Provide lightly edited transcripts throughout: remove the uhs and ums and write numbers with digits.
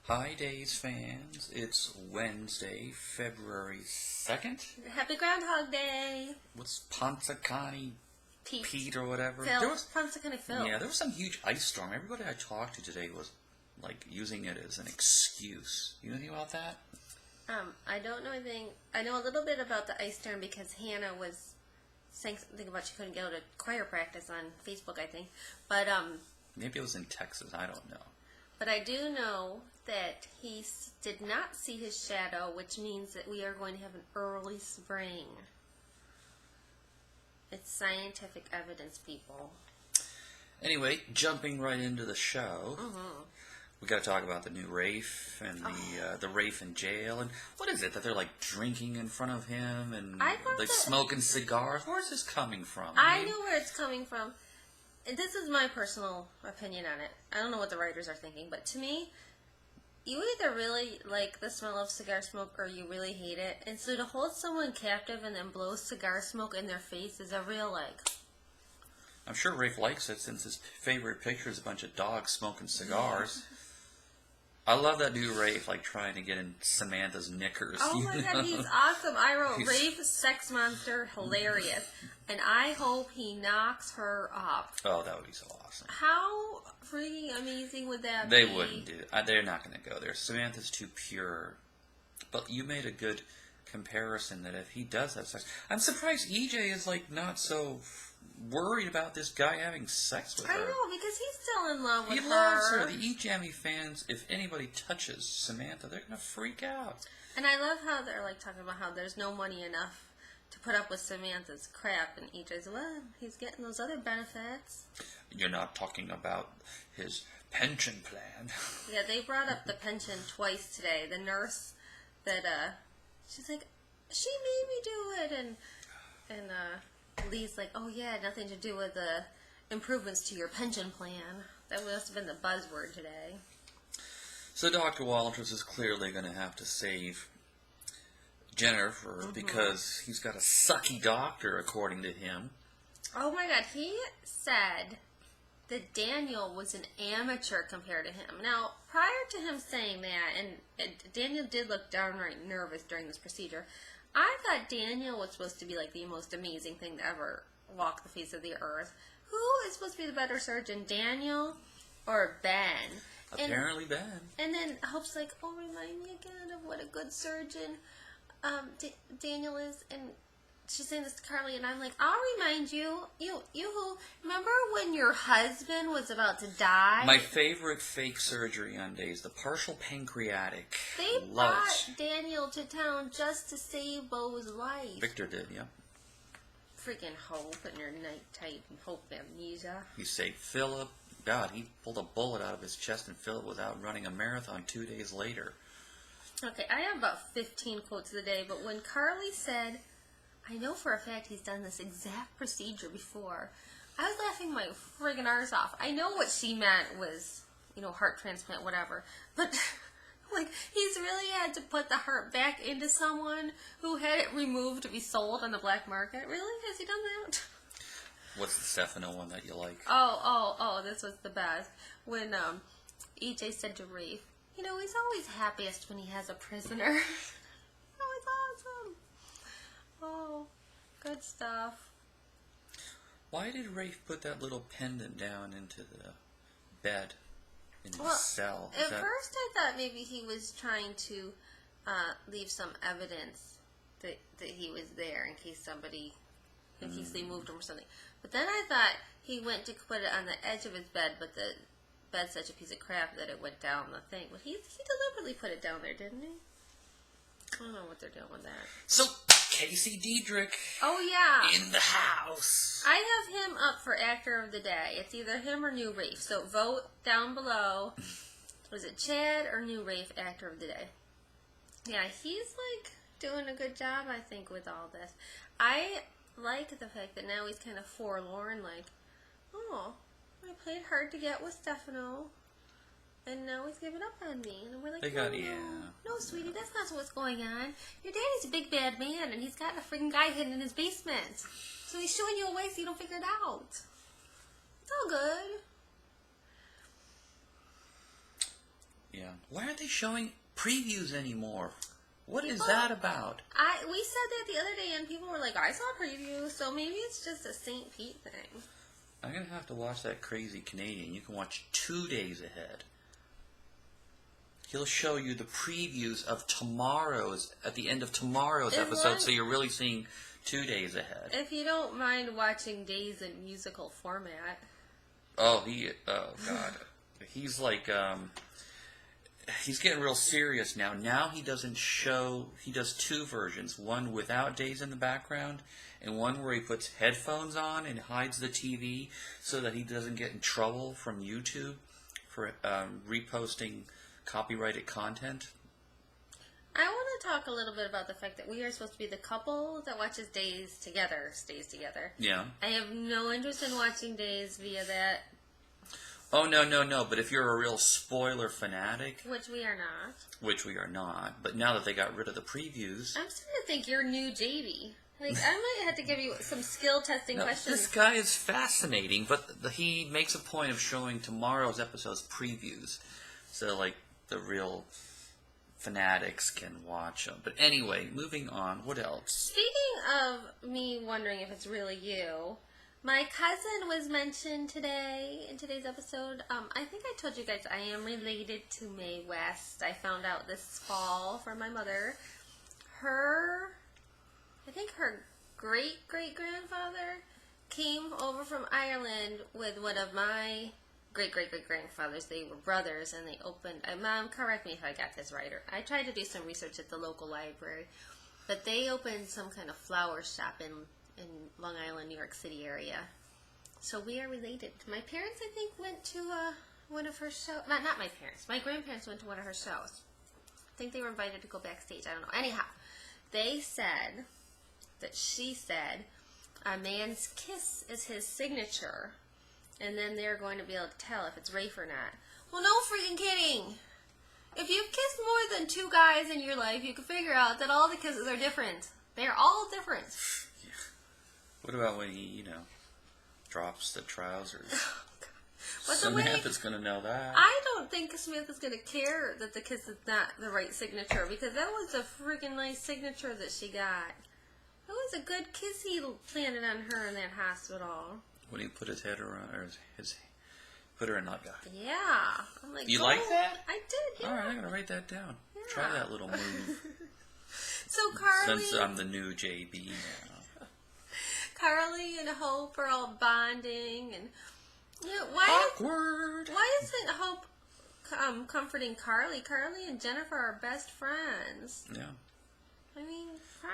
Hi, Days fans. It's Wednesday, February 2nd. Happy Groundhog Day. What's Pontacani Pete or whatever? Phil. Pontacani Phil. Yeah, there was some huge ice storm. Everybody I talked to today was like using it as an excuse. You know anything about that? I don't know anything. I know a little bit about the ice storm because Hannah was saying something about she couldn't go to choir practice on Facebook, I think. But maybe it was in Texas. I don't know. But I do know that he did not see his shadow, which means that we are going to have an early spring. It's scientific evidence, people. Anyway, jumping right into the show, we got to talk about the NuRafe and the Rafe in jail. And what is it that they're like drinking in front of him and like smoking cigars? Where's this coming from? I know where it's coming from. This is my personal opinion on it. I don't know what the writers are thinking, but to me, you either really like the smell of cigar smoke or you really hate it. And so to hold someone captive and then blow cigar smoke in their face is a real I'm sure Rafe likes it since his favorite picture is a bunch of dogs smoking cigars. I love that new Rafe, like trying to get in Samantha's knickers. Oh my God, he's awesome. I wrote Rafe, sex monster, hilarious. And I hope he knocks her up. Oh, that would be so awesome. How freaking amazing would that be? They wouldn't do it. They're not going to go there. Samantha's too pure. But you made a good comparison that if he does have sex... I'm surprised EJ is like not so worried about this guy having sex with her. I know, because he's still in love with her. He loves her. The E-Jammy fans, if anybody touches Samantha, they're going to freak out. And I love how they're like talking about how there's no money enough to put up with Samantha's crap, and EJ's, well, he's getting those other benefits. You're not talking about his pension plan. Yeah, they brought up the pension twice today. The nurse that, she's like, she made me do it, and Lee's like, oh yeah, nothing to do with the improvements to your pension plan. That must have been the buzzword today. So Dr. Walters is clearly going to have to save Jennifer because he's got a sucky doctor, according to him. Oh my God, he said that Daniel was an amateur compared to him. Now, prior to him saying that, and Daniel did look downright nervous during this procedure, I thought Daniel was supposed to be like the most amazing thing to ever walk the face of the earth. Who is supposed to be the better surgeon, Daniel or Ben? Apparently Ben. And then Hope's like, oh, remind me again of what a good surgeon Daniel is. And she's saying this to Carly, and I'm like, I'll remind you. You who, remember when your husband was about to die? My favorite fake surgery on Days, the partial pancreatic. They brought Daniel to town just to save Beau's life. Victor did, yeah. Freaking Hope and your night-type Hope amnesia. You saved Philip. God, he pulled a bullet out of his chest and Philip was out running a marathon 2 days later. Okay, I have about 15 quotes of the day, but when Carly said, I know for a fact he's done this exact procedure before, I was laughing my friggin' arse off. I know what she meant was, heart transplant, whatever. But, like, he's really had to put the heart back into someone who had it removed to be sold on the black market. Really? Has he done that? What's the Stefano one that you like? Oh, this was the best. When EJ said to Rafe, he's always happiest when he has a prisoner. That was awesome. Oh, good stuff. Why did Rafe put that little pendant down into the bed in his cell? At first I thought maybe he was trying to leave some evidence that he was there in case they moved him or something. But then I thought he went to put it on the edge of his bed, but the bed's such a piece of crap that it went down the thing. But he deliberately put it down there, didn't he? I don't know what they're doing with that. So, Casey Diedrich. Oh, yeah. In the house. I have him up for Actor of the Day. It's either him or NuRafe. So, vote down below. Was it Chad or NuRafe Actor of the Day? Yeah, he's, doing a good job, I think, with all this. I like the fact that now he's kind of forlorn, I played hard to get with Stefano, and now he's giving up on me. And we're like, no, sweetie, that's not what's going on. Your daddy's a big bad man, and he's got a freaking guy hidden in his basement. So he's shooing you away so you don't figure it out. It's all good. Yeah, Yeah. Why aren't they showing previews anymore? What is that about? We said that the other day, and people were like, I saw previews, so maybe it's just a St. Pete thing. I'm going to have to watch that crazy Canadian. You can watch 2 days ahead. He'll show you the previews of at the end of tomorrow's episode, so you're really seeing 2 days ahead. If you don't mind watching Days in musical format. Oh, God. He's like, he's getting real serious now. Now he does 2 versions. One without Days in the background, and one where he puts headphones on and hides the TV so that he doesn't get in trouble from YouTube for reposting copyrighted content. I want to talk a little bit about the fact that we are supposed to be the couple that watches Days together, stays together. Yeah. I have no interest in watching Days via that. Oh, no. But if you're a real spoiler fanatic... Which we are not. But now that they got rid of the previews... I'm starting to think you're new JB. Like, I might have to give you some skill testing questions. This guy is fascinating, but he makes a point of showing tomorrow's episode's previews. So, like, the real fanatics can watch them. But anyway, moving on. What else? Speaking of me wondering if it's really you, my cousin was mentioned today in today's episode. I think I told you guys I am related to Mae West. I found out this fall from my mother. I think her great-great-grandfather came over from Ireland with one of my great-great-great-grandfathers. They were brothers, and they opened... Mom, correct me if I got this right. I tried to do some research at the local library, but they opened some kind of flower shop in Long Island, New York City area. So we are related. My parents, I think, went to one of her shows. Not my parents. My grandparents went to one of her shows. I think they were invited to go backstage. I don't know. Anyhow, they said that she said a man's kiss is his signature, and then they're going to be able to tell if it's Rafe or not. Well, no freaking kidding. If you've kissed more than 2 guys in your life, you can figure out that all the kisses are different. They're all different. Yeah. What about when he, drops the trousers? But Samantha's going to know that. I don't think Samantha's going to care that the kiss is not the right signature, because that was a freaking nice signature that she got. That was a good kiss he planted on her in that hospital. When he put his head around, or put her in that guy. Yeah. I'm like, you like that? I did, yeah. All right, I'm going to write that down. Yeah. Try that little move. So Carly... Since I'm the new JB now. Carly and Hope are all bonding, and... Awkward! Why isn't Hope comforting Carly? Carly and Jennifer are best friends. Yeah. I mean...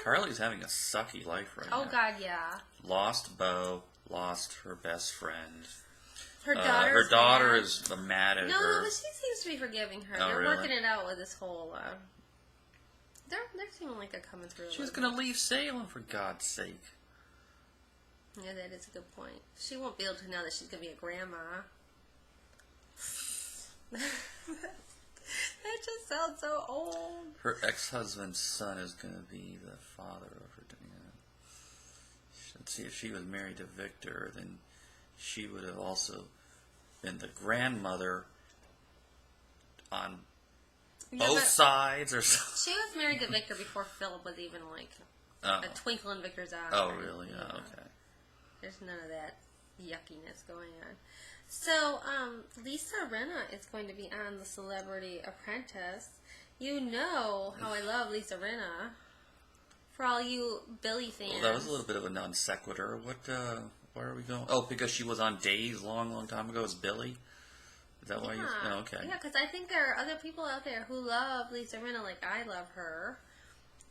Carly's having a sucky life right now. Oh, God, yeah. Lost Beau, lost her best friend. Her daughter is mad at her. No, but she seems to be forgiving her. Oh, They're really? working it out with this whole... They're seeming like they're coming through. She was going to leave Salem, for God's sake. Yeah, that is a good point. She won't be able to know that she's going to be a grandma. That just sounds so old. Her ex-husband's son is going to be the father of her. Let's see, if she was married to Victor, then she would have also been the grandmother on both sides or something. She was married to Victor before Philip was even like a twinkle in Victor's eye. Oh, really? Yeah. Oh, okay. There's none of that yuckiness going on. So, Lisa Rinna is going to be on The Celebrity Apprentice. You know how I love Lisa Rinna. For all you Billy fans. Well, that was a little bit of a non sequitur. Where are we going? Oh, because she was on Days long time ago as Billy? Is that why you... Oh, okay. Yeah, because I think there are other people out there who love Lisa Rinna like I love her.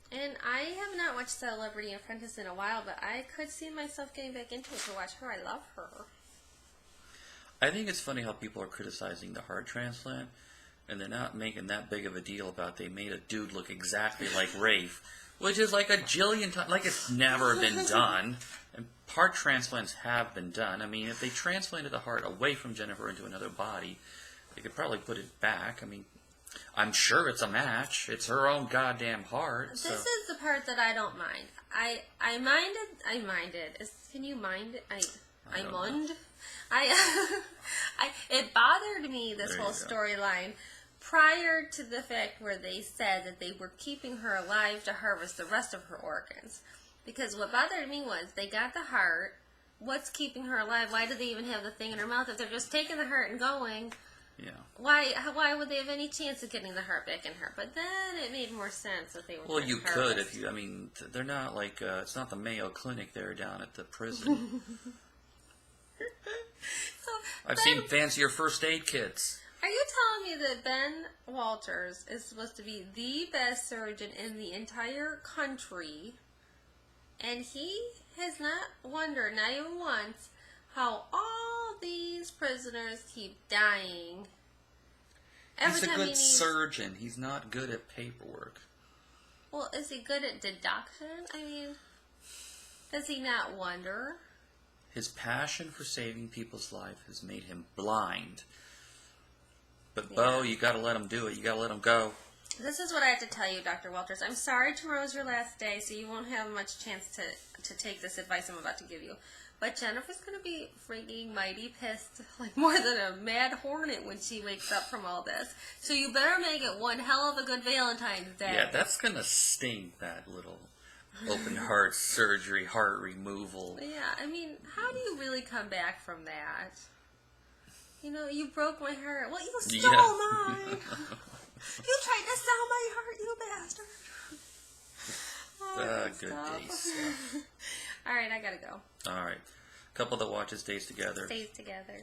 And I have not watched Celebrity Apprentice in a while, but I could see myself getting back into it to watch her. I love her. I think it's funny how people are criticizing the heart transplant, and they're not making that big of a deal about they made a dude look exactly like Rafe, which is like a jillion times, like it's never been done. And heart transplants have been done. I mean, if they transplanted the heart away from Jennifer into another body, they could probably put it back. I mean, I'm sure it's a match. It's her own goddamn heart. This is the part that I don't mind. I minded. Can you mind it? I mind. It bothered me, this whole storyline, prior to the fact where they said that they were keeping her alive to harvest the rest of her organs. Because what bothered me was they got the heart. What's keeping her alive? Why do they even have the thing in her mouth? If they're just taking the heart and going, yeah. Why would they have any chance of getting the heart back in her? But then it made more sense that they were. Well, you could if you. I mean, they're not like it's not the Mayo Clinic there down at the prison. So, I've seen fancier first aid kits. Are you telling me that Ben Walters is supposed to be the best surgeon in the entire country, and he has not wondered, not even once, how all these prisoners keep dying? He's a good surgeon. He's not good at paperwork. Well, is he good at deduction? I mean, does he not wonder? His passion for saving people's life has made him blind. But, Bo, you got to let him do it. You got to let him go. This is what I have to tell you, Dr. Walters. I'm sorry tomorrow's your last day, so you won't have much chance to take this advice I'm about to give you. But Jennifer's going to be freaking mighty pissed, like more than a mad hornet when she wakes up from all this. So you better make it one hell of a good Valentine's Day. Yeah, that's going to stink, that little open heart surgery, heart removal. Yeah, I mean, how do you really come back from that? You know, you broke my heart. Well, you stole mine. You tried to sell my heart, you bastard. Good days. All right, I gotta go. All right. Couple that watches Days Together. Stays together.